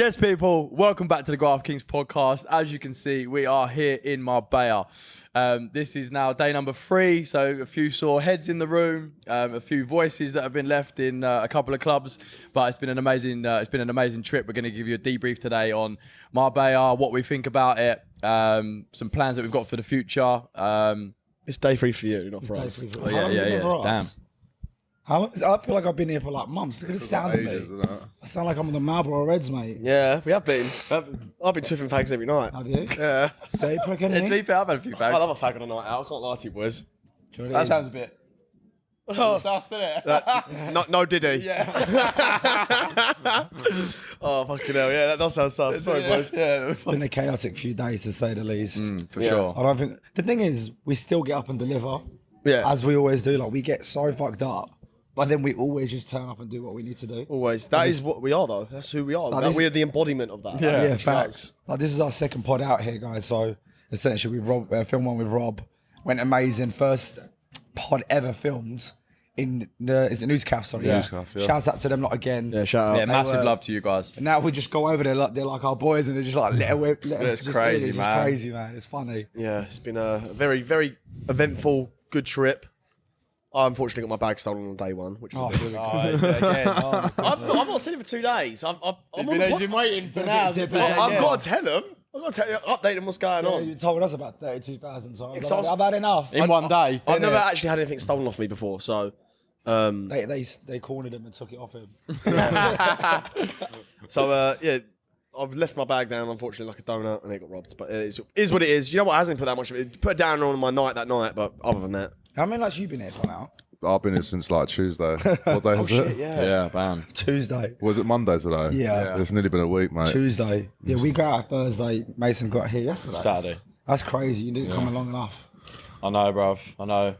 Yes, people, welcome back to the Graft Kings podcast. As you can see, we are here in Marbella. This is now day number 3, so a few sore heads in the room, a few voices that have been left in a couple of clubs, but it's been an amazing trip. We're going to give you a debrief today on Marbella, what we think about it, some plans that we've got for the future. It's day 3 for you, not for us. Oh, yeah. Damn. How long I feel like I've been here for like months. Look at the sound of me. I sound like I'm on the Marlboro Reds, mate. Yeah, we have been. I've been twiffing fags every night. Have you? Yeah. Do you prick To anything? be fair, I've had a few fags. I love a fag on a night out. I can't lie to you, boys. That sounds a bit... Oh, Sus, doesn't it? no Diddy. Yeah. Oh, fucking hell. Yeah, that does sound sus. Sorry, boys. Yeah, It's been a chaotic few days, to say the least. for sure. I don't think... The thing is, we still get up and deliver. Yeah. As we always do. Like, we get so fucked up. But then we always just turn up and do what we need to do. Always. That is what we are, though. That's who we are. We're the embodiment of that. Yeah. Yeah, facts. Like, this is our second pod out here, guys. So, essentially, we filmed one with Rob. Went amazing. First pod ever filmed in is it Newscaf? Sorry, Newscaf, yeah. Shouts out to them, not again. Yeah, shout out. Yeah, massive love to you guys. And now we just go over there, like they're like our boys, and they're just like let us It's just crazy, in. It's man. just crazy, man. It's funny. Yeah, it's been a very, very eventful, good trip. I unfortunately got my bag stolen on day 1, which was a bit Again. I've not seen it for 2 days. I'm on He's been waiting for now. I've got to tell them. I've got to tell you, update them what's going Yeah, on. you told us about 32,000 times. so I was- I've had enough. In one day. I've never actually had anything stolen off me before, so They cornered him and took it off him. yeah, I've left my bag down, unfortunately, like a donut, and it got robbed. But it is what it is. You know what? I hasn't put that much of it. Put it down on my night that night, but other than that, How many nights you been here for now? I've been here since like Tuesday. What day is it? Yeah, bam. Tuesday. Was it Monday today? Yeah. It's nearly been a week, mate. Tuesday. Yeah, we got out Thursday. Mason got here yesterday. Saturday. That's crazy. You didn't come along enough. I know, bruv. I know.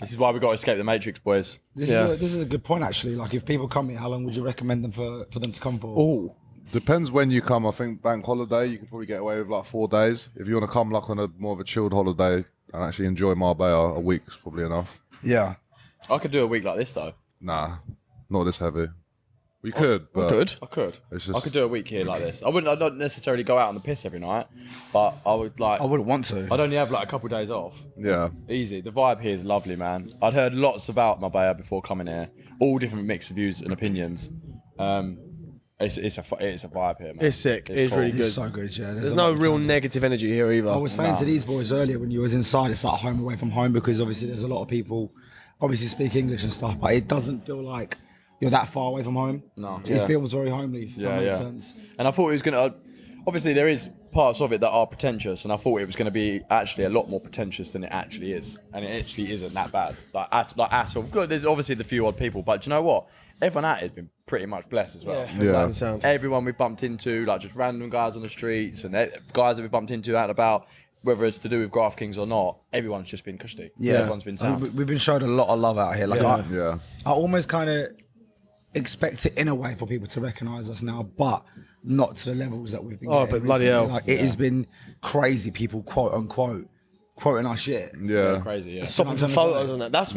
This is why we got to escape the Matrix, boys. This is a good point, actually. Like, if people come here, how long would you recommend them for them to come for? oh, Depends when you come. I think bank holiday, you can probably get away with like 4 days. If you want to come like on a more of a chilled holiday and actually enjoy Marbella, a week's probably enough. Yeah. I could do a week like this, though. Nah, not this heavy. We could, but I could. It's just- I could do a week here like this. I'd not necessarily go out on the piss every night, but I would like... I wouldn't want to. I'd only have like a couple of days off. yeah. Easy. The vibe here is lovely, man. I'd heard lots about Marbella before coming here. All different mixed views and opinions. It's a vibe here, man. it's sick. It's cool. really good. It's so good, yeah. There's a no lot of real fun. negative energy here either. I was saying to these boys earlier when you was inside, it's like home away from home, because obviously there's a lot of people obviously speak English and stuff, but it doesn't feel like you're that far away from home. No. It feels very homely, if that makes Yeah. sense. And I thought it was going to... Obviously, there is parts of it that are pretentious, and I thought it was going to be actually a lot more pretentious than it actually is. And it actually isn't that bad. Like at all. Good, there's obviously the few odd people, but do you know what? Everyone at it has been pretty much blessed as well. Yeah. Sound. Everyone we've bumped into, like just random guys on the streets, and guys that we've bumped into out and about, whether it's to do with Graft Kings or not, everyone's just been cushy. Yeah. Everyone's been sound. We've been showed a lot of love out here. Like Yeah. I almost kind of expect it in a way for people to recognise us now, but not to the levels that we've been getting but bloody recently. hell. Like, it has been crazy, people quote unquote quoting our shit. Yeah. Crazy, yeah. Stopping for photos and that. That's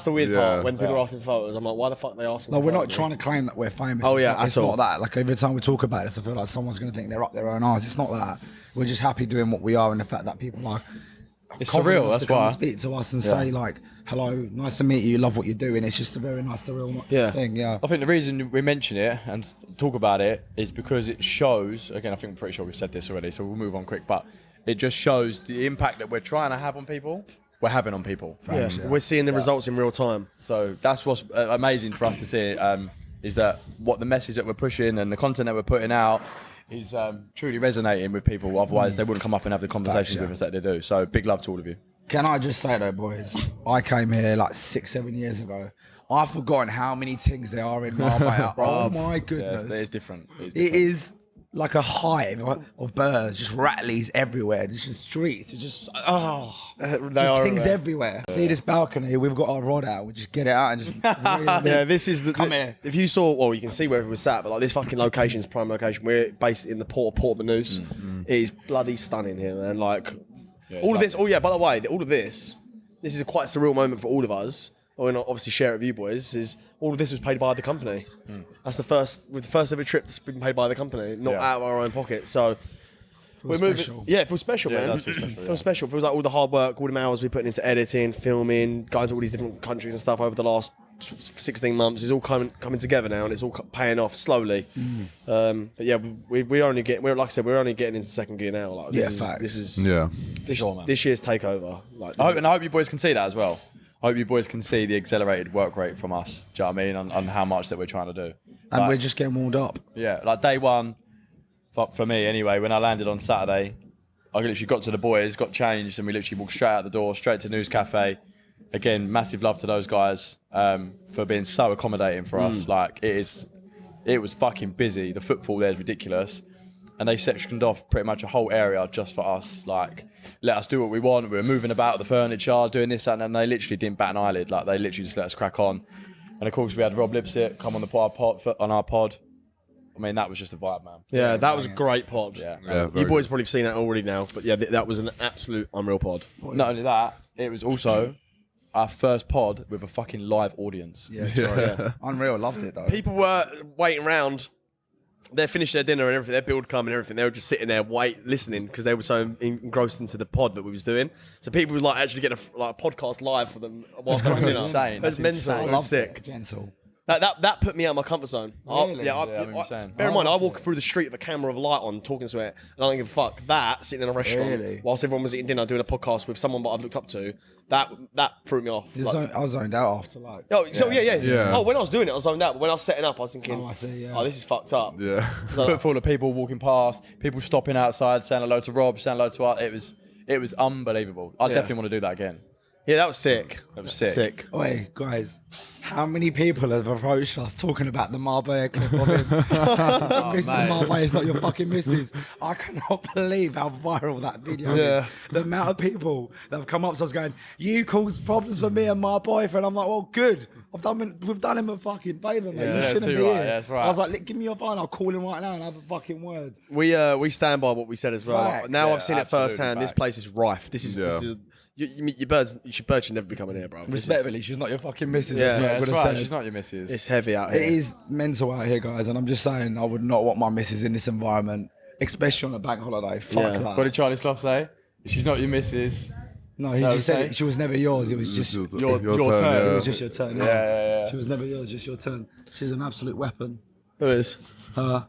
the weird Yeah. part. When people are asking photos, I'm like, why the fuck are they asking? Like, for we're not photos? trying to claim that we're famous. Oh, It's yeah, not, at it's all. not that. Like, every time we talk about this, I feel like someone's going to think they're up their own arse. It's not that. We're just happy doing what we are, and the fact that people are It's confident surreal, enough that's to come why. and speak to us and say like, hello, nice to meet you, love what you're doing. It's just a very nice surreal thing. Yeah. I think the reason we mention it and talk about it is because it shows, again, I think I'm pretty sure we've said this already, so we'll move on quick, but it just shows the impact that we're trying to have on people, we're having on people. Yeah. We're seeing the results in real time. So that's what's amazing for us to see, is that what the message that we're pushing and the content that we're putting out is truly resonating with people. Otherwise, they wouldn't come up and have the conversations with us that they do. So big love to all of you. Can I just say though, boys, I came here like 6-7 years ago. I've forgotten how many things there are in Marbella. Oh my Yeah, goodness. it's different. It's It different. is like a hive of birds, just rattlies everywhere. There's just streets. It's just there's things everywhere. See this balcony? We've got our rod out. We just get it out and just. Yeah, this is the. Come here. If you saw, well, you can see where we were sat, but like this fucking location is prime location. We're based in the port of Port Manus. It is bloody stunning here, man. Like all of this. Oh yeah, by the way, all of this. This is a quite surreal moment for all of us. or not obviously share it with you boys, is all of this was paid by the company. That's the first ever trip that's been paid by the company, not out of our own pocket. So we're moving. special. Yeah, it feels special, Yeah, man. it does feel special, It feels special. It feels like all the hard work, all the hours we put into editing, filming, going to all these different countries and stuff over the last 16 months is all coming together now, and it's all paying off slowly. But yeah, we're only getting into second gear now. Like, Facts. this is Yeah. Sure, man. this year's takeover. Like, I hope you boys can see that as well. I hope you boys can see the accelerated work rate from us. Do you know what I mean? On how much that we're trying to do. And Like, we're just getting warmed up. yeah, like day one, for me anyway, when I landed on Saturday, I literally got to the boys, got changed, and we literally walked straight out the door, straight to News Cafe. Again, massive love to those guys for being so accommodating for us. Like, it was fucking busy. The footfall there is ridiculous. And they sectioned off pretty much a whole area just for us. Like, let us do what we want. We were moving about the furniture, doing this, that, and they literally didn't bat an eyelid. Like, they literally just let us crack on. And of course, we had Rob Lipsit come on our pod. I mean, that was just a vibe, man. yeah, that was a great pod. Yeah. Yeah, You very boys good. probably have seen that already now, but yeah, that was an absolute unreal pod. Not only that, it was also our first pod with a fucking live audience. Yeah. Unreal. Loved it though. People were waiting around. They finished their dinner and everything, their build come and everything. They were just sitting there, listening because they were so engrossed into the pod that we was doing. So people would like actually get a podcast live for them whilst they were dinner. insane. It was That's mental. insane. It was Loved sick. it. Gentle. That put me out of my comfort zone. Really? I remember you saying. Bear in mind, I walk through the street with a camera of light on, talking to it, and I don't give a fuck. That sitting in a restaurant Really? whilst everyone was eating dinner, doing a podcast with someone that I've looked up to, that threw me off. I was zoned out after like. Oh, so yeah. Yeah. Oh, when I was doing it, I was zoned out. But when I was setting up, I was thinking, Oh, I see, yeah. oh, this is fucked up. Yeah. Footfall of people walking past, people stopping outside, saying hello to Rob, saying hello to us. It was unbelievable. I definitely want to do that again. Yeah, that was sick. That was sick. Wait, guys, how many people have approached us talking about the Marbella clip of him? Mrs. mate. Marbella is not your fucking missus. I cannot believe how viral that video Yeah. is. The amount of people that have come up to us going, you caused problems for me and my boyfriend. I'm like, well, good. We've done him a fucking favour, mate. Yeah, you shouldn't too be right. here. Yeah, that's right. I was like, "Look, give me your phone. I'll call him right now and have a fucking word. We stand by what we said as well. Facts. Now Yeah, I've seen it absolutely firsthand. This facts. place is rife. This is your birds should never be coming here, bro. This is- Respectfully, she's not your fucking missus. Yeah. That's what Yeah, I'm that's gonna right. say. She's not your missus. it's heavy out It here. is mental out here, guys, and I'm just saying I would not want my missus in this environment, especially on a bank holiday. Fuck Yeah. that. What did Charlie Slough say? She's not your missus. No, he No, just said okay. it, she was never yours. It was just your it turn, yeah. was just your turn. Yeah. She was never yours, just your turn. She's an absolute weapon. Who is? They're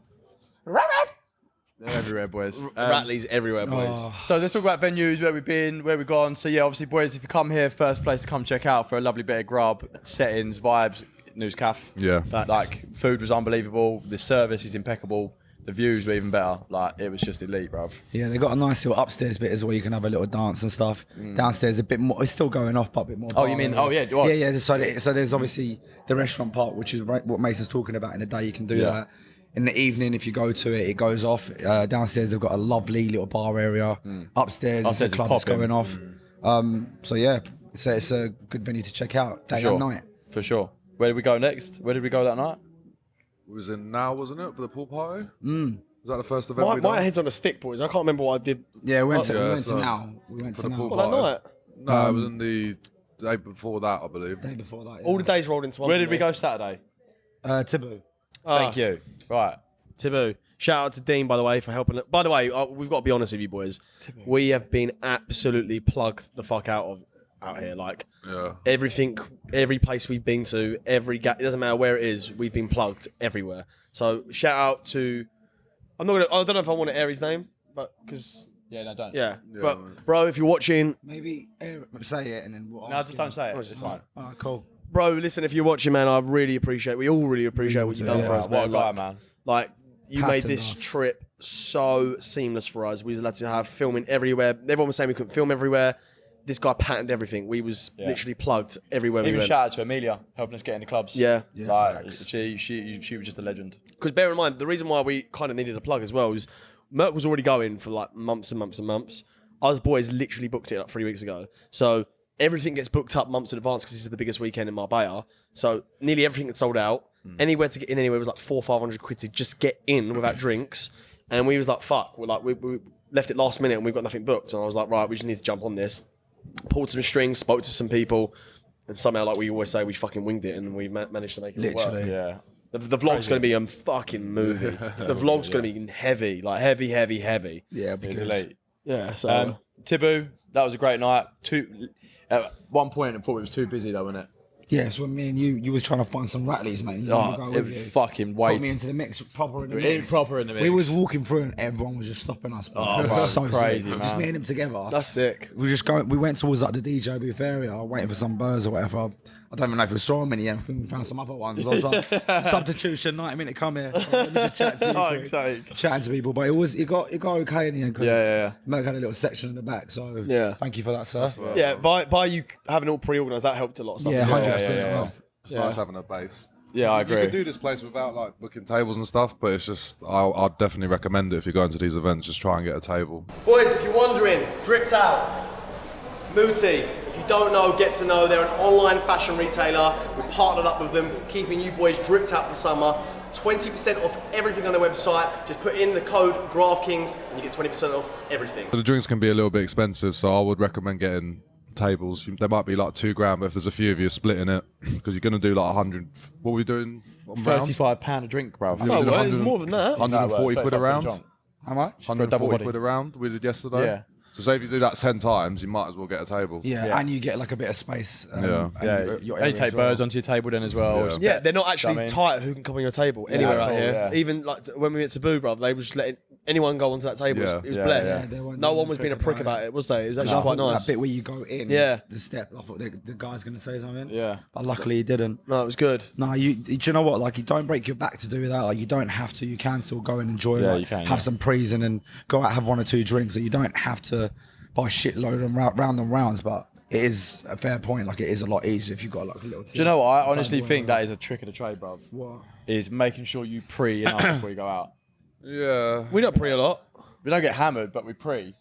everywhere, boys. Ratley's everywhere, boys. So let's talk about venues, where we've been, where we've gone. So yeah, obviously, boys, if you come here, first place to come check out for a lovely bit of grub, settings, vibes, News Caf. Yeah. Like, food was unbelievable. The service is impeccable. The views were even better. Like, it was just elite, bruv. Yeah, they got a nice little upstairs bit as well. You can have a little dance and stuff. Downstairs, a bit more. It's still going off, but a bit more. Oh, bar you mean? area. Oh, yeah. What? Yeah. So there's obviously the restaurant part, which is what Mason's talking about. In the day, you can do Yeah. that. In the evening, if you go to it, it goes off. Downstairs, they've got a lovely little bar area. Upstairs, it's Upstairs a is club that's popping. going off. So yeah, it's a good venue to check out day sure. and night. For sure. Where did we go next? Where did we go that night? It was in now, wasn't it, for the pool party? Was that the first event My, we my done? head's on a stick, boys. I can't remember what I did. Yeah, we went to yeah, we went so to now. We went for to the now. pool Well, that party. night. No, it was in the day before that, I believe. Day before that. All the days rolled into one. Where for did we me. go Saturday? Taboo. Thank you. Right. Taboo. Shout out to Dean, by the way, for helping. By the way, we've got to be honest with you, boys. We have been absolutely plugged the fuck out here. Like, Yeah. everything, every place we've been to, it doesn't matter where it is, we've been plugged everywhere. So shout out to. I don't know if I want to air his name, but because Yeah, no, don't. yeah. Yeah, But man. bro, if you're watching, Maybe say it and then we'll No, ask just you. don't say it. It's fine. Oh, cool. bro, listen, if you're watching, man, I really appreciate. We all really appreciate what you've done for us, What a man. guy, Like, man. like you Patterned made this us. trip so seamless for us. We was allowed to have filming everywhere. Everyone was saying we couldn't film everywhere. This guy patterned everything. We was literally plugged everywhere we Even went. shout out to Amelia, helping us get in the clubs. Yeah. Yeah, Like, facts. she was just a legend. Because bear in mind, the reason why we kind of needed a plug as well was Merck was already going for like months and months and months. Us boys literally booked it like 3 weeks ago. So everything gets booked up months in advance because this is the biggest weekend in Marbella. So nearly everything had sold out. Anywhere to get in anywhere was like 400-500 quid to just get in without drinks. And we was like, fuck. We're like, we left it last minute and we've got nothing booked. And I was like, right, we just need to jump on this. Pulled some strings, spoke to some people. and somehow, like we always say, we fucking winged it and we managed to make it all work. Literally. Yeah. The vlog's going to be a fucking movie. The vlog's going to be heavy, like heavy. Yeah, It's because late. Yeah, so... Tibu, that was a great night. At one point, I thought it was too busy though, wasn't it? yeah, so when me and you was trying to find some Ratleys, mate. You know, Oh, it was fucking Put me weight. into the mix, proper in the It mix. proper in the mix. We was walking through and everyone was just stopping us. Bro. Oh, It was bro, so crazy, sick. man. Just me and him together. That's sick. We just going. We went towards like the DJ booth area, waiting for some birds or whatever. I don't even know if we saw them in the end. I think we found some other ones. I was like, substitution, 90-minute come here. Let me just chat to you. Oh, quick. exciting. Chatting to people, but it got okay in the end. 'Cause Yeah. Merc had a little section in the back, so Yeah. thank you for that, sir. Yeah, by you having all pre-organised, that helped a lot of stuff. Yeah, 100%. yeah. It's nice having a base. Yeah, I You agree. could do this place without like booking tables and stuff, but it's just I'd definitely recommend it if you're going to these events. Just try and get a table. Boys, if you're wondering, Dripped Out, Mooty, if you don't know, get to know. They're an online fashion retailer. We partnered up with them, keeping you boys dripped out for summer. 20% off everything on their website. Just put in the code GraftKings and you get 20% off everything. The drinks can be a little bit expensive, so I would recommend getting tables. There might be like £2 but if there's a few of you splitting it, because you're going to do like 100. What were we doing? on rounds? £35 a drink, bro. Oh, well, it's more than that. 140 quid a round. How much? 140 body. quid a round we did yesterday. Yeah. So say if you do that 10 times, you might as well get a table. Yeah, and you get like a bit of space. Yeah. and your And area you take as well. birds onto your table then as well. Yeah. Yeah, they're not actually I mean? tight who can come on your table anywhere out at all, here. yeah. Even like when we went to Boo, bruv, they were just letting anyone go onto that table. Yeah. It was Yeah, blessed. yeah. They weren't No doing one was being a prick about it, was they? It was actually I quite thought nice. That bit where you go in, Yeah. the step. I thought the guy's gonna say something. Yeah. but luckily he didn't. No, it was good. No, do you know what? Like, you don't break your back to do that. Like, you don't have to. You can still go and enjoy. Yeah, like, you can, have yeah. some prees and then go out have one or two drinks. So you don't have to buy a shitload and round and rounds. But it is a fair point. Like, it is a lot easier if you've got like a little. Do you know what? I honestly think that is a trick of the trade, bro. What? Is making sure you pre enough before you go out. Yeah. We don't pre a lot. We don't get hammered, but we pre.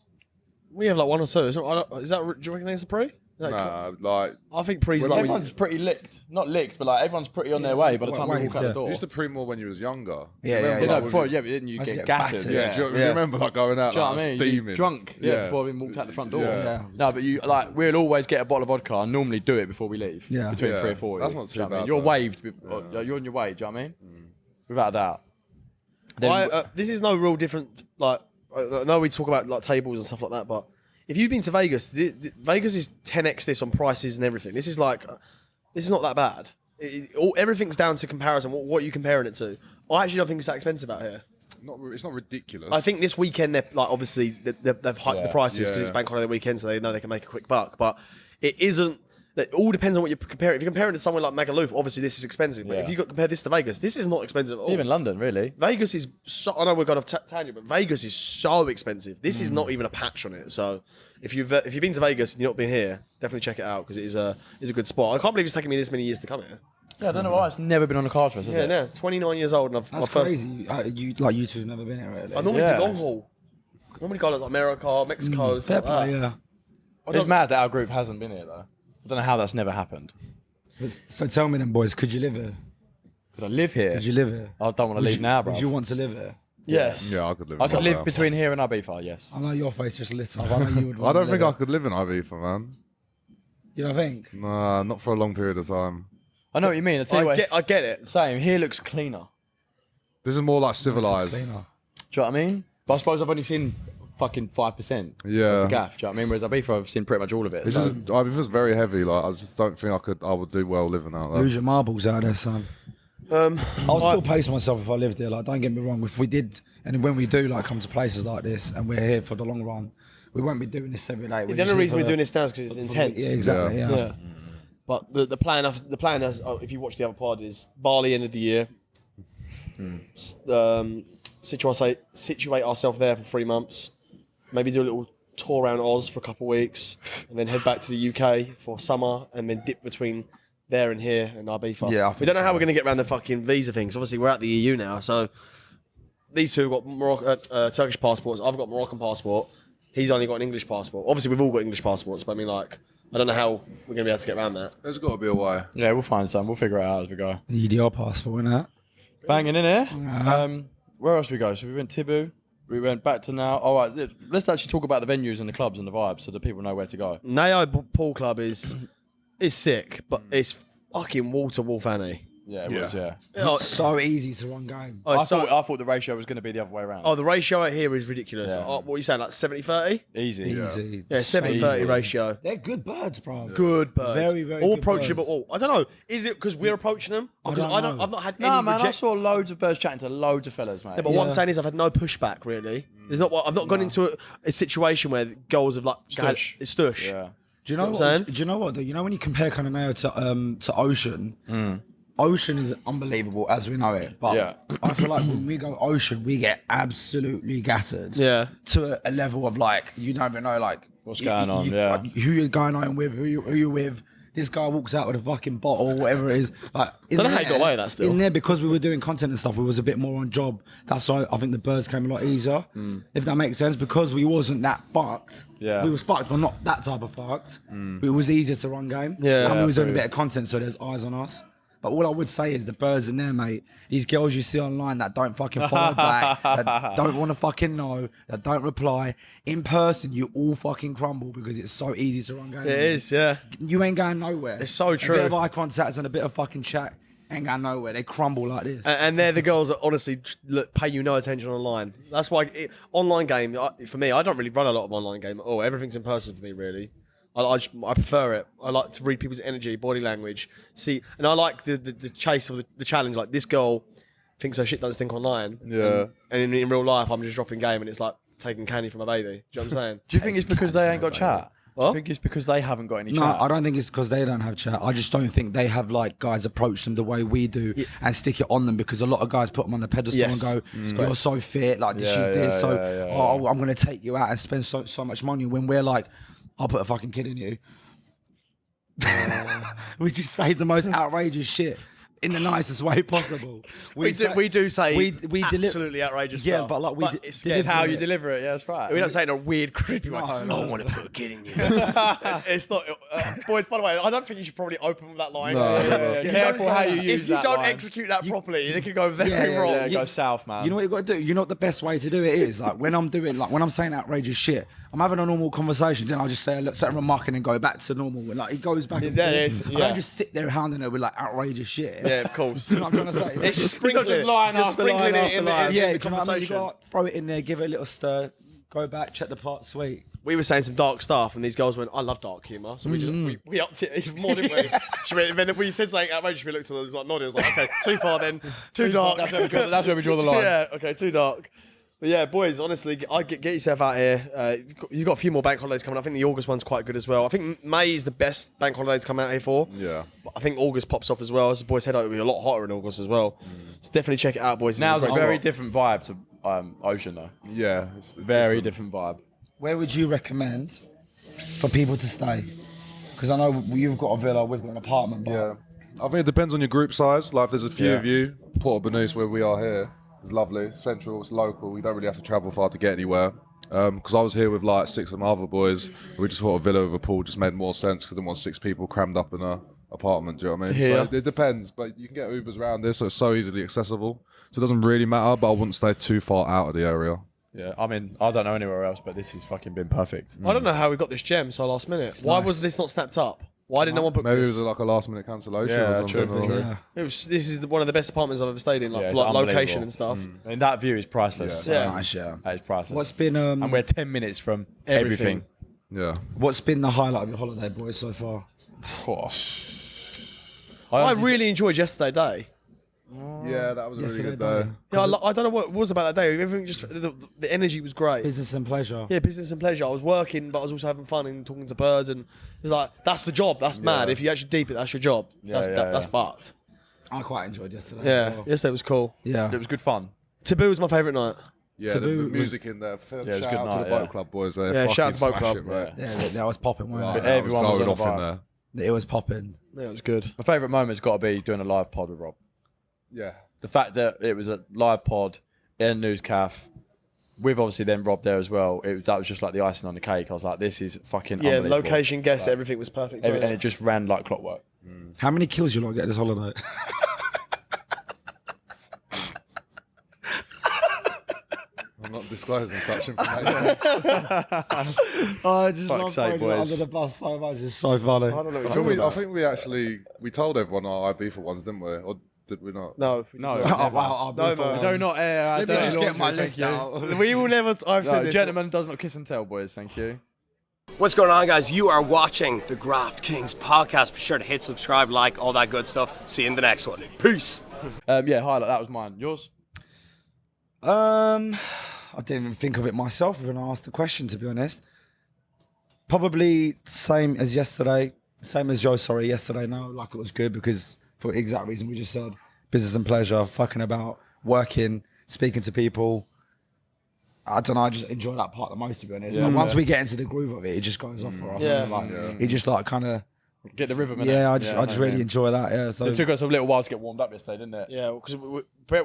We have like one or two. Is that? Do you reckon there's a pre? Nah, like I think pre's like. Everyone's pretty licked. Not licked, but like everyone's pretty on their way by the time we waved, walk out the yeah. door. you used to pre more when you was younger. Yeah, Remember, yeah, You know, like, before, yeah, but didn't you I used to get get gattered? battered. Yeah. Do you Yeah. remember like going out Do you know like what I mean? You steaming? drunk, before we walked out the front door. Yeah. Yeah. No, but you like we'll always get a bottle of vodka and normally do it before we leave. Yeah. Between Yeah. 3 or 4. That's of you. not Do you know too what I mean? bad, You're though. waved. You're on your way. Do you know what I mean? Without a doubt. Then, This is no real different. Like, I know we talk about like tables and stuff like that, but if you've been to Vegas, Vegas is 10x this on prices and everything. This is like, this is not that bad. Everything's down to comparison. What are you comparing it to? I actually don't think it's that expensive out here. It's not ridiculous. I think this weekend they're like obviously they've hiked the prices because it's bank holiday weekend, so they know they can make a quick buck. But it isn't. It all depends on what you're comparing. If you're comparing it to somewhere like Magaluf, obviously this is expensive. But if you compare this to Vegas, this is not expensive at all. even London, really. Vegas is so. I know we're going to tangent, but Vegas is so expensive. This is not even a patch on it. So if you've been to Vegas and you've not been here, definitely check it out because it is a good spot. I can't believe it's taken me this many years to come here. Yeah, I don't know why it's never been on the cards for us, has Yeah, it? no, 29 years old and I've That's my first. crazy. You two have never been here, really. I normally Yeah. do long haul. I normally go to like America, Mexico, Fair stuff like play, that. yeah. It's mad that our group hasn't been here, though. I don't know how that's never happened. So tell me then, boys, could you live here? Could I live here? Could you live here? I don't want to leave now, bro. Would you want to live here? Yes. Yeah, I could live. I in could live Ibiza. between here and Ibiza, yes. I know your face just lit up. I know you would. I want don't to think live I could live in Ibiza, man. You don't think? Nah, not for a long period of time. I know what you mean. I tell you what, I get it. same. Here looks cleaner. This is more like civilized. Cleaner. Do you know what I mean? But I suppose I've only seen fucking 5% Yeah. of the gaff. Do you know what I mean? Whereas Ibiza, I've seen pretty much all of it. It's So. just, Ibiza's very heavy. Like I just don't think I would do well living out there. Lose your marbles out there, son. I'll still pace myself if I lived here. Like, don't get me wrong. If we did, and when we do, like, come to places like this, and we're here for the long run, we won't be doing this every day. The only reason we're doing this now is because it's intense. Yeah, exactly. Yeah. Yeah. Yeah. But the plan is, if you watch the other pod, is Bali end of the year. Situate ourselves there for 3 months. Maybe do a little tour around Oz for a couple of weeks, and then head back to the UK for summer, and then dip between there and here and Ibiza. Yeah, I we think don't know how so. we're going to get around the fucking visa things. Obviously, we're at the EU now, so these two have got Turkish passports. I've got Moroccan passport. He's only got an English passport. Obviously, we've all got English passports, but I mean, like, I don't know how we're going to be able to get around that. There's got to be a way. Yeah, we'll find some. We'll figure it out as we go. EDR passport, innit? Banging in here. Where else we go? So we went Tibu. We went back to now. All right, let's actually talk about the venues and the clubs and the vibes so that people know where to go. Nao Pool Club is It's sick, but it's fucking wall to wall fanny. Yeah, it was. Yeah. Oh, So easy to run game. oh, I thought the ratio was going to be the other way around. oh, the ratio out here is ridiculous. Yeah. Oh, what are you saying, like 70-30? Easy. Easy. Yeah, 70-30 Easy. ratio. They're good birds, bro. Good birds. Very, very all good approachable. birds. I don't know. Is it because we're approaching them? I Because don't know. I've not had Nah, any man, I reject. saw loads of birds chatting to loads of fellas, mate. Yeah, but what I'm saying is I've had no pushback really. There's not. I've not gone into a situation where girls have like Stush. it's stush. Yeah. Do you know what I'm saying? Do you know what though? You know when you compare kind of now to Ocean, Ocean is unbelievable as we know it. But Yeah. I feel like when we go Ocean, we get absolutely gattered. Yeah. To a level of like you don't even know like What's going on, yeah. like, who you're going on with, who you with. This guy walks out with a fucking bottle or whatever it is. Like, in Don't know how there- he got away with that still. In there, because we were doing content and stuff, we was a bit more on job. That's why I think the birds came a lot easier. If that makes sense, because we wasn't that fucked. Yeah. We was fucked, but not that type of fucked. But it was easier to run game. Yeah. And we was doing a true. bit of content, so there's eyes on us. But all I would say is the birds in there, mate. These girls you see online that don't fucking follow back, that don't want to fucking know, that don't reply. In person, you all fucking crumble because it's so easy to run game. It is. Yeah. You ain't going nowhere. It's so A true. bit of eye contact and a bit of fucking chat ain't going nowhere. They crumble like this. And they're the girls that honestly pay you no attention online. That's why online game for me. I don't really run a lot of online game at all. Everything's in person for me, really. I prefer it. I like to read people's energy, body language, see, and I like the chase of the challenge. Like this girl thinks her shit doesn't stink online. Yeah. And in real life, I'm just dropping game, and it's like taking candy from a baby. Do you know what I'm saying? Do you think it's because they ain't got chat? Do What? you think it's because they haven't got any No, chat? I don't think it's because they don't have chat. I just don't think they have like guys approach them the way we do and stick it on them because a lot of guys put them on the pedestal Yes. and go, "You're so fit, like she's Yeah, this, yeah, so yeah, oh, I'm gonna take you out and spend so much money." When we're like, "I'll put a fucking kid in you." We just say the most outrageous shit in the nicest way possible. We do say we absolutely outrageous Yeah, stuff. but like we it's deliver It's how you it. deliver it. Yeah, that's right. we don't say it in a weird, creepy way. No, I no, want no. to put a kid in you. It's not, boys. By the way, I don't think you should probably open with that line. Yeah, You careful don't how say you that. use If you that don't line. execute that properly, it could go very Yeah, wrong. Yeah, go south, man. You know what you got to do? You know what the best way to do it is? Like when I'm saying outrageous shit, I'm having a normal conversation, then I'll just say a certain remark and then go back to normal. And like it goes back and Yeah, forth. yes, I yeah. don't just sit there hounding her with like outrageous shit. Yeah, of course. You know what I'm trying to say? It's just You're not just lying You're after sprinkling line it after in line. the yeah, do you know what I mean? You conversation. got throw it in there, give it a little stir, go back, check the part, sweet. We were saying some dark stuff, and these girls went, "I love dark humour," so we upped it even more, didn't we? Then we said something outrageous. We looked at us like nodded. I was like, "Okay, too far then, too dark." That's where we draw the line. Yeah, okay, too dark. But yeah, boys, honestly, get yourself out here. You've got a few more bank holidays coming up. I think the August one's quite good as well. I think May is the best bank holiday to come out here for. Yeah. But I think August pops off as well. As the boys head out, it'll be a lot hotter in August as well. So definitely check it out, boys. Now it's a great very spot. different vibe to Ocean, though. Yeah. It's Very different vibe. Where would you recommend for people to stay? Because I know you've got a villa, we've got an apartment. But Yeah. I think it depends on your group size. Like, if there's a few Yeah. of you, Port Benoist, where we are here, is lovely. Central, it's local. You don't really have to travel far to get anywhere. Because I was here with like 6 of my other boys. We just thought a villa with a pool just made more sense because I didn't want 6 people crammed up in a apartment. Do you know what I mean? Yeah. So it depends, but you can get Ubers around this, so it's so easily accessible. So it doesn't really matter, but I wouldn't stay too far out of the area. Yeah, I mean, I don't know anywhere else, but this has fucking been perfect. I don't know how we got this gem so last minute. Why nice. was this not snapped up? Why didn't no one book Maybe it this? was like a last minute cancellation Yeah, or something. true. or- yeah. This is one of the best apartments I've ever stayed in, like Yeah, for it's like location unbelievable. and stuff. I mean, that view is priceless. Yeah. Nice, yeah. That is priceless. What's been and we're 10 minutes from Everything. everything. Yeah. what's been the highlight of your holiday, boys, so far? Oh. I really enjoyed yesterday day. Yeah, that was a really Yesterday good day. day. Yeah, I don't know what it was about that day. Everything just the energy was great. Business and pleasure. Yeah, business and pleasure. I was working, but I was also having fun and talking to birds, and it was like that's the job. That's mad. If you actually deep it, that's your job. That's fucked. I quite enjoyed yesterday. Yeah, as well. yesterday was cool. Yeah. It was good fun. Taboo was my favourite night. Yeah, the Taboo was- music in there. it was Shout good out to night, the boat yeah. club boys. They Yeah, fucking shout out to Boat smash Club. it, mate. Yeah, that was popping, Like, wasn't that Everyone was going on off the in vibe. there. it? It was popping. Yeah, it was good. My favourite moment's got to be doing a live pod with Rob. Yeah. The fact that it was a live pod in a news calf, with obviously then Rob there as well. That was just like the icing on the cake. I was like, this is fucking Yeah, unbelievable. location, guests, everything was perfect. And it just ran like clockwork. How many kills you lot get this holiday? not disclosing such information. I just Fuck's love sake, throwing it boys. under the bus so much. It's so funny. I don't know what you're I talking about. think we told everyone our IB for once, didn't we? Or did we not? No. No. Oh, wow, No, man. Do not air our Let me dirty just get my laundry, list thank you. out. We will never. I've said No, this. gentlemen does not kiss and tell, boys. Thank you. What's going on, guys? You are watching the Graft Kings podcast. Be sure to hit subscribe, like, all that good stuff. See you in the next one. Peace. Yeah, highlight. That was mine. Yours? I didn't even think of it myself when I asked the question, to be honest. Probably same as yesterday. Same as Joe, sorry, yesterday. No, like it was good because for the exact reason we just said. Business and pleasure, fucking about, working, speaking to people. I don't know, I just enjoy that part the most, to be honest. Like, once we get into the groove of it, it just goes off for us. Yeah. It just like kind of, Get the rhythm in it. yeah, I just really enjoy that, yeah. So It took us a little while to get warmed up yesterday, didn't it? Yeah, because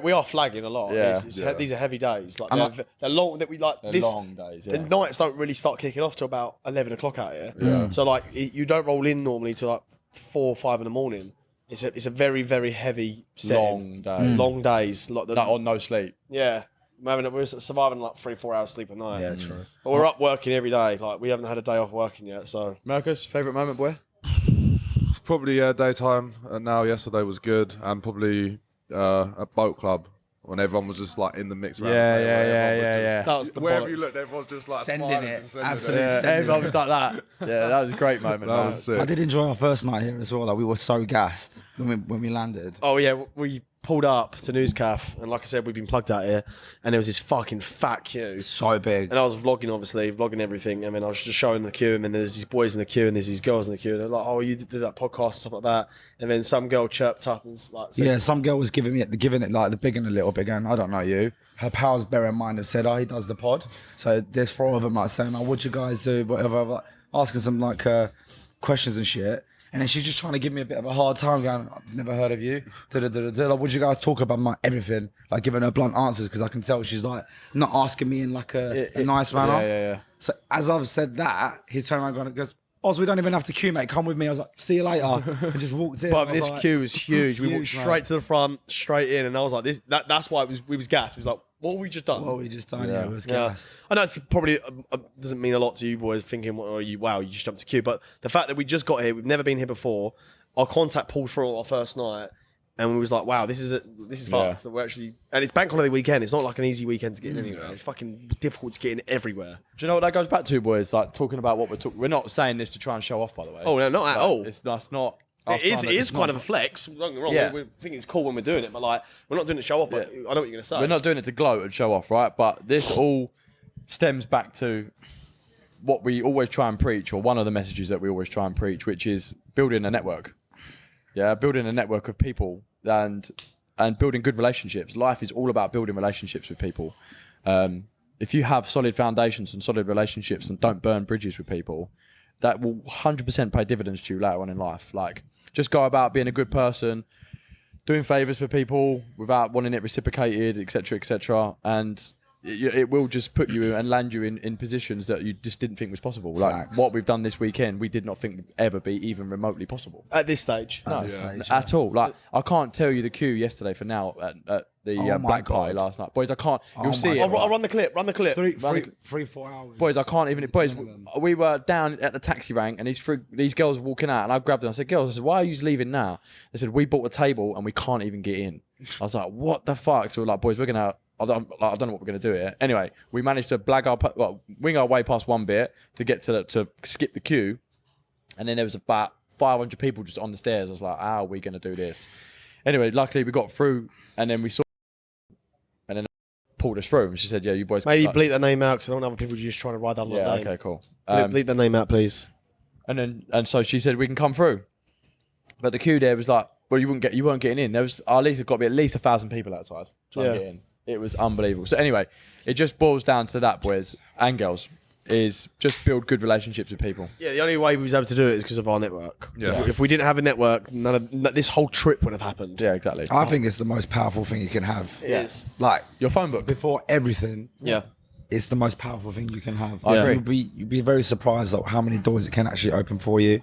we are flagging a lot. Yeah. These are heavy days. Like And they're long. That we like They're this. long days, The yeah. nights don't really start kicking off till about 11 o'clock out here. Yeah. So like you don't roll in normally till like 4 or 5 in the morning. It's a very very heavy setting. Long day. Long days. Like Like on no sleep. yeah. We're surviving like 3-4 hours sleep a night. yeah, true. But we're up working every day. Like we haven't had a day off working yet. So Marcus, favourite moment, boy? Probably daytime. And now yesterday was good, and probably a boat club when everyone was just like in the mix. Round Yeah, the table, yeah, everyone yeah, was yeah, just- yeah. that was the Wherever bollocks. you looked, everyone's just like Sending smiling it. and sending Absolutely. Yeah, Sending everyone it. was like that. Yeah, that was a great moment. That man. was sick. I did enjoy our first night here as well. Like we were so gassed when we landed. Oh yeah, we pulled up to Newscaf, and like I said, we've been plugged out here, and there was this fucking fat queue. So big. And I was vlogging, obviously, vlogging everything. I mean, I was just showing the queue, and then there's these boys in the queue, and there's these girls in the queue. They're like, "Oh, you did that podcast and stuff like that." And then some girl chirped up and like, said, Yeah, some girl was giving it like the big and the little big, and I don't know you. Her pals, bear in mind, have said, "Oh, he does the pod." So there's 4 of them like saying, "Oh, what you guys do?" Whatever, like, asking some like questions and shit. And then she's just trying to give me a bit of a hard time, going, "I've never heard of you." Like, what you guys talk about? I'm like, everything. Like giving her blunt answers because I can tell she's like not asking me in like a nice manner. Yeah. So as I've said that, he turned around and goes, "Oh, so we don't even have to queue, mate. Come with me." I was like, "See you later," and just walked in. But I was this like, queue was huge. We walked huge, mate. straight to the front, straight in, and I was like, That's why we was gassed. We was like, what have we just done? Well, we just done. Yeah, it was Yeah. gassed. I know it's probably doesn't mean a lot to you boys thinking, wow, you just jumped to queue. But the fact that we just got here, we've never been here before. Our contact pulled through on our first night, and we was like, wow, this is fucked. That we're actually, and it's bank holiday weekend. It's not like an easy weekend to get in anywhere. It's fucking difficult to get in everywhere. Do you know what that goes back to, boys? Like talking about what we're talking. We're not saying this to try and show off, by the way. Oh no, not at Like, all. That's not. us It is, trying to- it is it's kind not- of a flex. Don't get me wrong. Yeah. We think it's cool when we're doing it, but like we're not doing it to show off. But I know what you're gonna say. We're not doing it to gloat and show off, right? But this all stems back to what we always try and preach, or one of the messages that we always try and preach, which is building a network. Yeah, building a network of people and building good relationships. Life is all about building relationships with people. If you have solid foundations and solid relationships and don't burn bridges with people, that will 100% pay dividends to you later on in life. Like, just go about being a good person, doing favors for people without wanting it reciprocated, etc., and it will just put you and land you in positions that you just didn't think was possible. Like Facts. what we've done this weekend, we did not think would ever be even remotely possible. at this stage. At this stage, At all. Like, I can't tell you the queue yesterday for now at the Oh my Black Party God. last night. Boys, I can't. You'll my see it. God. I'll run the clip. Run the clip. 3-4 hours. Boys, I can't even. Boys, we were down at the taxi rank, and these girls were walking out, and I grabbed them. I said, "Girls," I said, "why are you leaving now?" They said, "We bought a table, and we can't even get in." I was like, "What the fuck?" So we're like, "Boys, we're gonna." I don't know what we're gonna do here. Anyway, we managed to wing our way past one bit to get to skip the queue, and then there was about 500 people just on the stairs. I was like, "How are we gonna do this?" Anyway, luckily we got through, and then we saw, and then pulled us through. And she said, "Yeah, you boys." Maybe like, bleep that name out because I don't want other people just trying to ride that Yeah. name. Okay. Cool. Bleep that name out, please. And so she said we can come through, but the queue there was like, well, you weren't getting in. There was at least got to be at least 1,000 people outside trying to get in. It was unbelievable. So anyway, it just boils down to that, boys and girls, is just build good relationships with people. Yeah, the only way we was able to do it is because of our network. Yeah. If we didn't have a network, this whole trip would have happened. Yeah, exactly. I think it's the most powerful thing you can have. It is. Like Your phone book. before everything, Yeah. it's the most powerful thing you can have. I agree. You'd be very surprised at how many doors it can actually open for you.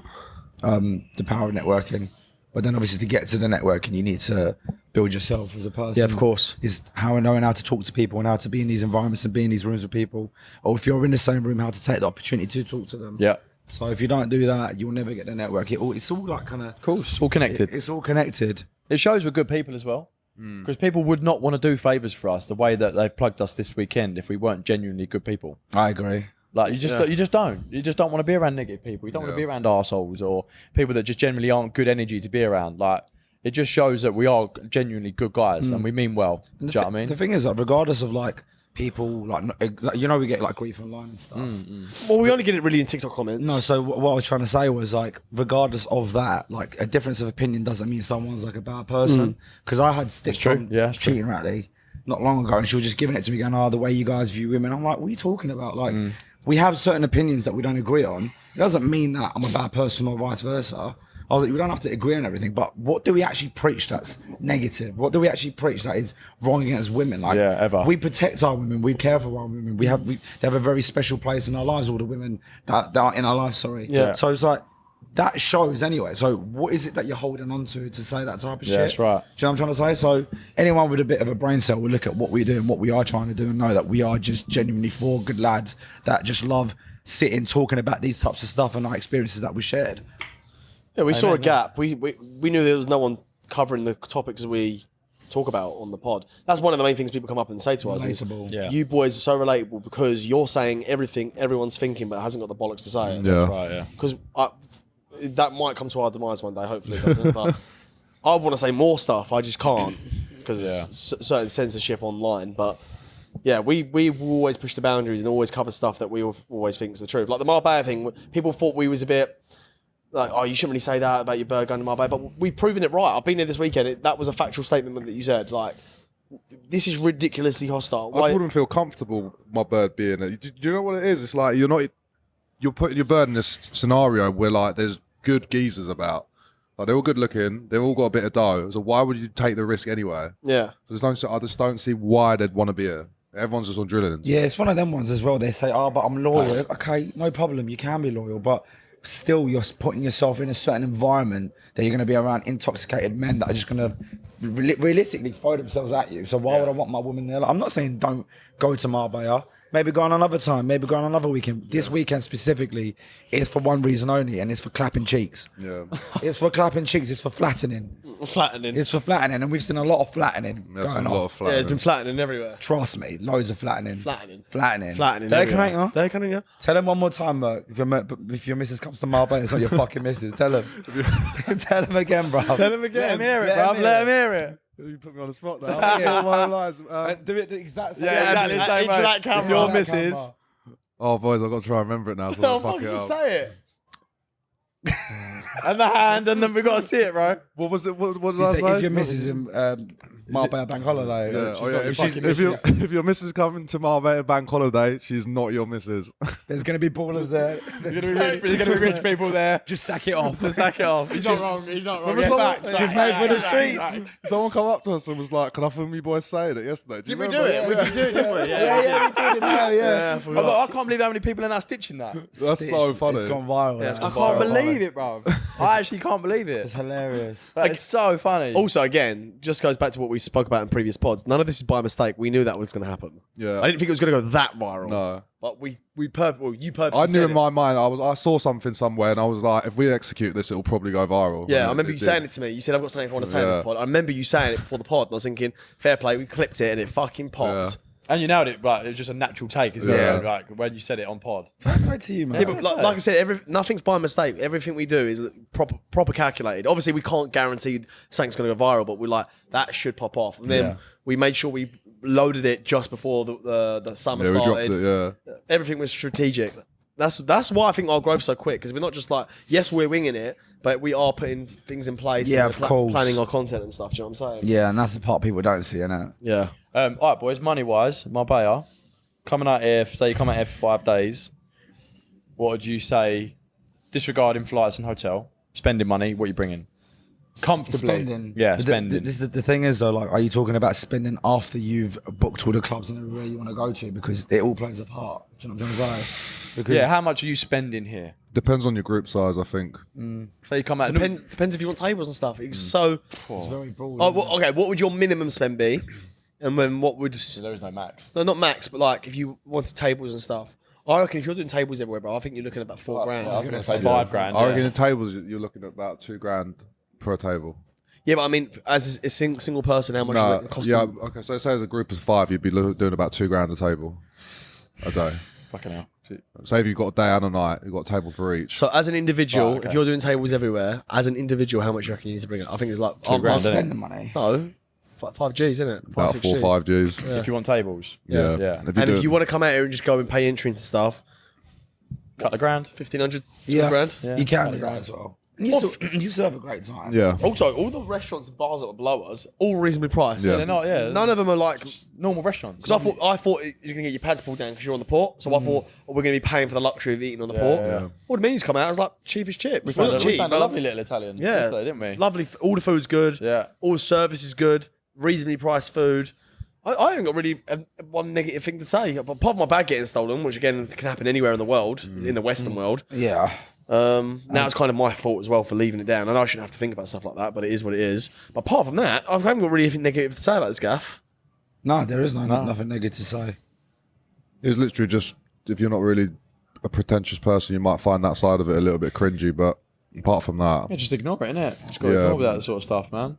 The power of networking. But then obviously to get to the networking, you need to build yourself as a person. Yeah, of course. Is how knowing how to talk to people and how to be in these environments and be in these rooms with people. Or if you're in the same room, how to take the opportunity to talk to them. Yeah. So if you don't do that, you'll never get the network. It's all like kind of... Of course, all connected. It's all connected. It shows we're good people as well. Because people would not want to do favours for us the way that they've plugged us this weekend if we weren't genuinely good people. I agree. Like you just don't want to be around negative people. You don't want to be around arseholes or people that just generally aren't good energy to be around. Like it just shows that we are genuinely good guys and we mean well. Do you know what I mean? The thing is, like, regardless of like people, like we get like grief online and stuff. Well, we only get it really in TikTok comments. No, so what I was trying to say was like, regardless of that, like a difference of opinion doesn't mean someone's like a bad person. Because I had Stick from cheating rally not long ago, and she was just giving it to me, going, "Oh, the way you guys view women." I'm like, "What are you talking about?" Like, we have certain opinions that we don't agree on. It doesn't mean that I'm a bad person or vice versa. I was like, we don't have to agree on everything, but what do we actually preach that's negative? What do we actually preach that is wrong against women? Like, ever. We protect our women, we care for our women, they have a very special place in our lives, all the women that are in our lives, Yeah. So it's like, that shows anyway. So what is it that you're holding on to say that type of shit? That's right. Do you know what I'm trying to say? So anyone with a bit of a brain cell will look at what we do and what we are trying to do and know that we are just genuinely four good lads that just love sitting, talking about these types of stuff and our experiences that we shared. Yeah, we saw a gap. We knew there was no one covering the topics we talk about on the pod. That's one of the main things people come up and say to us is, you boys are so relatable because you're saying everything everyone's thinking but hasn't got the bollocks to say it. Yeah. That's right, yeah. Because that might come to our demise one day, hopefully it doesn't, but I want to say more stuff, I just can't because certain censorship online, but yeah, we always push the boundaries and always cover stuff that we always think is the truth. Like the Marbella thing, people thought we was a bit like, oh, you shouldn't really say that about your bird going to Marbella, but we've proven it right. I've been here this weekend. That was a factual statement that you said. Like, this is ridiculously hostile. I just wouldn't feel comfortable my bird being it. Do you know what it is? It's like you're putting your bird in this scenario where like there's good geezers about. Like they're all good looking, they've all got a bit of dough. So why would you take the risk anyway? Yeah. So I just don't see why they'd want to be here. Everyone's just on drilling. Yeah, it's one of them ones as well. They say, "Oh, but I'm loyal." Okay, no problem. You can be loyal, but still you're putting yourself in a certain environment that you're going to be around intoxicated men that are just going to realistically throw themselves at you. So why would I want my woman there? Like, I'm not saying don't go to Marbella. Maybe go on another time. Maybe go on another weekend. This weekend specifically is for one reason only, and it's for clapping cheeks. Yeah. It's for clapping cheeks. It's for flattening. Flattening. It's for flattening, and we've seen a lot of flattening There's going a lot of off. flattening. Yeah, it's been flattening everywhere. Trust me, loads of flattening. Flattening. Flattening. everywhere. Huh? They can, yeah. Tell them one more time, Merc. If your missus comes to Marbella, it's not your fucking missus. Tell them. Tell them again, bro. Tell him again. Let him hear it, bruv. Let him hear it. You put me on the spot now. Do it the exact same. Yeah, exactly the same into way. that camera. If your That missus... camera. Oh, boys, I've got to try and remember it now. So Oh, I'll fuck fuck, it just up. say it. and the hand, and then we got to see it, bro. What was it? What did You I say say? if your missus in Marbella Bank Holiday, Yeah. she's Oh, not yeah. your fucking missus. If your missus coming to Marbella Bank Holiday, she's not your missus. There's going to be ballers there. There's going to be rich people there. Just sack it off. Just sack it off. He's not wrong. He's not wrong. Remember Yeah, someone- facts. She's made for the streets. Someone come up to us and was like, "Can I film you boys saying it yesterday?" Did we do it? We did do it, didn't we? Yeah, we did it now, yeah. I can't believe how many people are now stitching that. That's so funny. It's gone viral. Yeah, it's I gone can't viral. believe it, bro. I actually can't believe it. It's hilarious. It's so funny. Also, again, just goes back to what we spoke about in previous pods. None of this is by mistake. We knew that was going to happen. Yeah. I didn't think it was going to go that viral. No. But you purposely I knew said in my mind, I saw something somewhere, and I was like, if we execute this, it'll probably go viral. Yeah, And I remember you did. saying it to me. You said, I've got something I want to say in this Yeah. pod. I remember you saying it before the pod, and I was thinking, fair play, we clipped it, and it fucking popped. And you nailed it, right? It was just a natural take as well. Yeah. Like when you said it on pod. Fair play to you, man. Yeah, but like I said, nothing's by mistake. Everything we do is proper calculated. Obviously, we can't guarantee something's going to go viral, but we're like, that should pop off. And then we made sure we loaded it just before the summer Yeah, we dropped started. it, yeah. Everything was strategic. That's why I think our growth's so quick, because we're not just like, yes, we're winging it, but we are putting things in place. Yeah, and of we're course. planning our content and stuff. Do you know what I'm saying? Yeah, and that's the part people don't see, innit? Yeah. All right, boys. Money wise, Marbella coming out here. Say you come out here for 5 days. What would you say? Disregarding flights and hotel, spending money. What are you bringing? Comfortably. spending. Yeah, But spending. The thing is though, like, are you talking about spending after you've booked all the clubs and everywhere you want to go to? Because it all plays a part. Do you know what I'm trying to say? Because Yeah, how much are you spending here? Depends on your group size, I think. So you come out. Depends if you want tables and stuff. It's so. it's very broad. Oh, well, okay. What would your minimum spend be? And then what would? There is no max. No, not max, but like if you wanted tables and stuff. I reckon if you're doing tables everywhere, bro, I think you're looking at about $4,000. I was going to say $5,000. I reckon in tables you're looking at about $2,000 per table. Yeah, but I mean, as a single person, how much is it costing? yeah, okay. So say as a group of 5, you'd be doing about $2,000 a table a day. Fucking hell. Say if you've got a day and a night, you've got a table for each. So as an individual, Right, okay. if you're doing tables everywhere, as an individual, how much do you reckon you need to bring it? I think it's like $2,000, isn't it? spend the money. No, 5 G's, isn't it? About 6 4 or G's. 5 G's. If you want tables. Yeah. Yeah. And if you want to come out here and just go and pay entry into stuff, Cut the grand. 1,500, Yeah. $2,000. Yeah. You can do that as well. And you still have a great time. Yeah. Also, all the restaurants and bars that are below us, all reasonably priced. Yeah. They're not, yeah. None of them are like. Normal restaurants. Because I thought you're going to get your pads pulled down because you're on the port. So I thought, we're going to be paying for the luxury of eating on the port. yeah. All the menus come out, it was like cheap as chips. We Well, found, not we cheap, found a but lovely little Italian yeah, yesterday, didn't we? Lovely. All the food's good. Yeah. All the service is good. Reasonably priced food. I haven't got really one negative thing to say. Apart from my bag getting stolen, which again can happen anywhere in the world, in the Western world. Yeah. Now it's kind of my fault as well for leaving it down. I know I shouldn't have to think about stuff like that, but it is what it is. But apart from that, I haven't got really anything negative to say about this gaff. No, there is nothing negative to say. It's literally just, if you're not really a pretentious person, you might find that side of it a little bit cringy, but apart from that, Yeah, just ignore it, innit? Just got to Yeah. ignore that sort of stuff, man.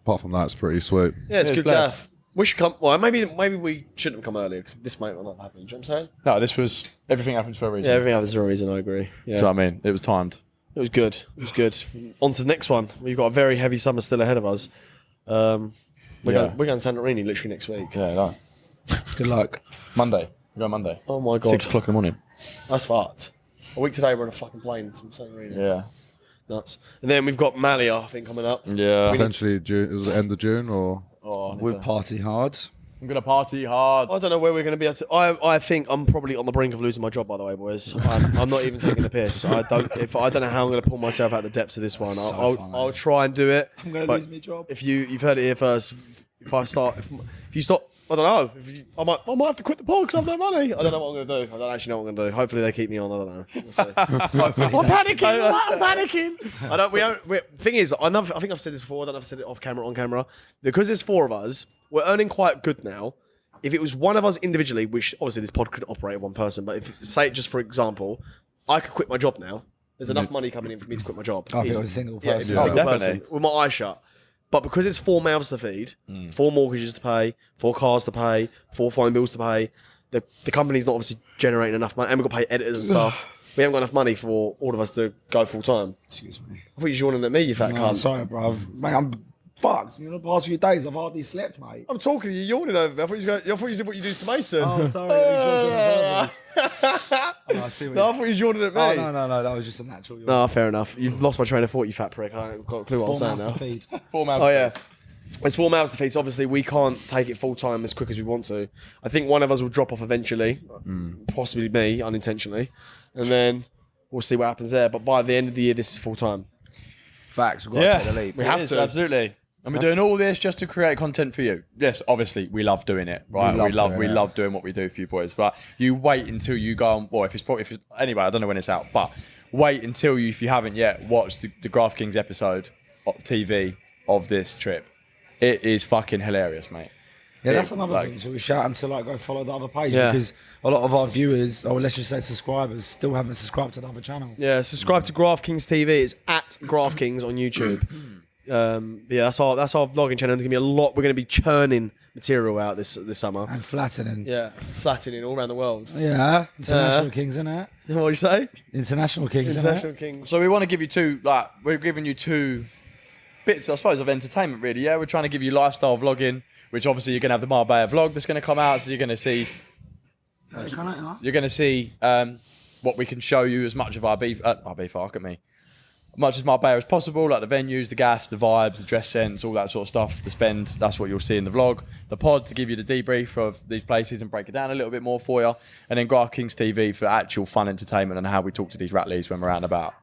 apart from that, it's pretty sweet. Yeah, it's Yeah, good blessed. gaff. We should come. Well, maybe we shouldn't have come earlier because this might not happen. Do you know what I'm saying? No, this was everything happens for a reason. Yeah, everything happens for a reason. I agree. Yeah, Do you know what I mean? It was timed. it was good. It was good. On to the next one. We've got a very heavy summer still ahead of us. We're Yeah. going to Santorini literally next week. Yeah, no. Good luck. Monday. We go Monday. Oh my god, 6 o'clock in the morning. that's fucked. A week today we're on a fucking plane to Santorini. Yeah. Nuts. And then we've got Malia, I think, coming up. Yeah. Potentially June. It was the end of June, or Oh, With party hard. I'm going to party hard. I don't know where we're going to be at. I think I'm probably on the brink of losing my job. By the way, boys, I'm not even taking the piss. I don't know how I'm going to pull myself out of the depths of this one. I'll try and do it. I'm going to but lose my job. If you've heard it here first. If you stop, I don't know. I might have to quit the pod because I have no money. I don't know what I'm going to do. I don't actually know what I'm going to do. Hopefully they keep me on. I don't know. We'll see. I'm panicking. I'm panicking. I don't. Thing is, I think I've said this before. I don't know if I said it off camera, on camera. Because there's 4 of us, we're earning quite good now. If it was one of us individually, which obviously this pod could operate one person, but if say just for example, I could quit my job now. There's enough money coming in for me to quit my job. I think it was a single Yeah, person. if it's a single definitely. person with my eyes shut. But because it's 4 mouths to feed, 4 mortgages to pay, 4 cars to pay, 4 phone bills to pay, the company's not obviously generating enough money, and we've got to pay editors and stuff. We haven't got enough money for all of us to go full time. Excuse me. I thought you were yawning at me, you fat No, I'm cunt. sorry, bruv. Mate, I'm fucked. You know, the past few days I've hardly slept, mate. I'm talking to you, yawning over me. I thought you said what you do to Mason. Oh, sorry. I see what No, I thought you were yawning at me. Oh, no, that was just a natural. No, fair enough. You've lost my train of thought, you fat prick. I haven't got a clue what I'm 4 saying mouths now. to feed. 4 mouths. Oh yeah, it's 4 mouths to feed. So obviously we can't take it full time as quick as we want to. I think one of us will drop off eventually, possibly me unintentionally, and then we'll see what happens there. But by the end of the year, this is full time. Facts. We've got Yeah. to take the leap. We have It is, to. absolutely. And we're doing all this just to create content for you. Yes, obviously, we love doing it, right? We love doing what we do for you boys. But you wait until you go on. Well, if it's anyway, I don't know when it's out, but wait until you, if you haven't yet, watched the Graft Kings episode of TV of this trip. It is fucking hilarious, mate. Yeah, that's another like- thing. Should we shout them to go follow the other page? Yeah. Because a lot of our viewers, or let's just say subscribers, still haven't subscribed to the other channel. Yeah, subscribe to Graft Kings TV. It's at Graft Kings on YouTube. Yeah, that's our vlogging channel. There's gonna be a lot. We're gonna be churning material out this summer. And flattening. Yeah, flattening all around the world. Yeah. International Kings, innit? What do you say? International Kings, International innit? Kings. So we want to give you we're giving you 2 bits, I suppose, of entertainment, really. Yeah, we're trying to give you lifestyle vlogging, which obviously you're going to have the Marbella vlog that's going to come out. So you're going to see what we can show you as much of our beef, look at me. Much as Marbella as possible, like the venues, the gas, the vibes, the dress sense, all that sort of stuff, the spend, that's what you'll see in the vlog. The pod to give you the debrief of these places and break it down a little bit more for you. And then Graft Kings TV for actual fun entertainment and how we talk to these Ratleys when we're out and about.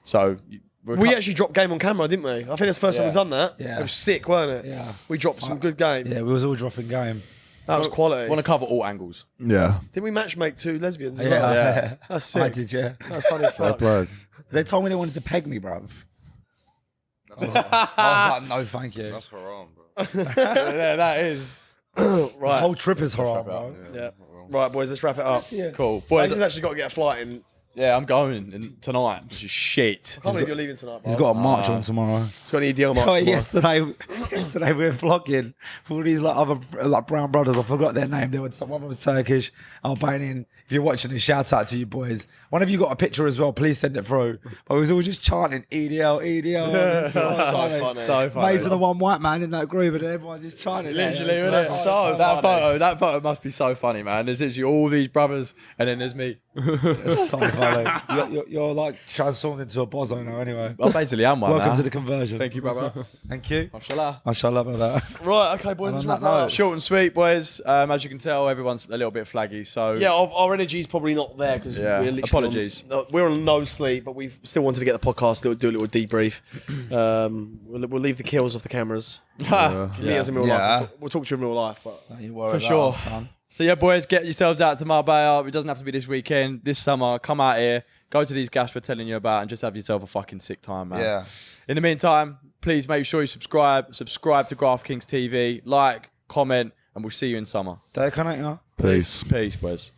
So We actually dropped game on camera, didn't we? I think that's the first time we've done that. Yeah. It was sick, weren't it? Yeah. We dropped some good game. Yeah, we was all dropping game. That was quality. Want to cover all angles. Yeah. Didn't we matchmake 2 lesbians as Yeah, well? Yeah. That's sick. I did, yeah. That was funny as fuck. They told me they wanted to peg me, bruv. I was like, no, thank you. That's haram, bro. Yeah, that is. The Right. whole trip is haram, bro. Yeah. Right, boys, let's wrap it up. Cool. Boys, Boys, he's actually got to get a flight in. yeah, I'm going tonight, which is shit. I can't believe you're leaving tonight, bro. He's got a march on tomorrow. He's got an EDL march Oh, tomorrow. yesterday we were vlogging for all these like other like brown brothers. I forgot their name. They were one was Turkish, Albanian. If you're watching this, shout out to you boys. One of you got a picture as well. Please send it through. But we was all just chanting EDL, EDL. So funny. So funny. Amazing, the one white man in that group, and everyone's just chanting. Literally, it. isn't it? So that funny. photo must be so funny, man. There's literally all these brothers, and then there's me. It's so funny. You're like transformed into a bozo now, anyway. I basically am one Welcome now. to the conversion. Thank you, brother. Thank you. Mashallah. Mashallah, brother. Right, okay, boys, let's And wrap on it that up. note, Short and sweet, boys. As you can tell, everyone's a little bit flaggy. So Yeah, our energy's probably not there because Yeah, we're literally apologies. we're on no sleep, but we still wanted to get the podcast, do a little debrief. We'll leave the kills off the cameras. Meet us in real Yeah. life. We'll talk to you in real life, but Don't you worry for about sure. us, son. So yeah, boys, get yourselves out to Marbella. It doesn't have to be this weekend. This summer, come out here, go to these gas we're telling you about, and just have yourself a fucking sick time, man. Yeah. In the meantime, please make sure you subscribe to Graft Kings TV, like, comment, and we'll see you in summer. Day connect, you know? Peace. Peace, boys.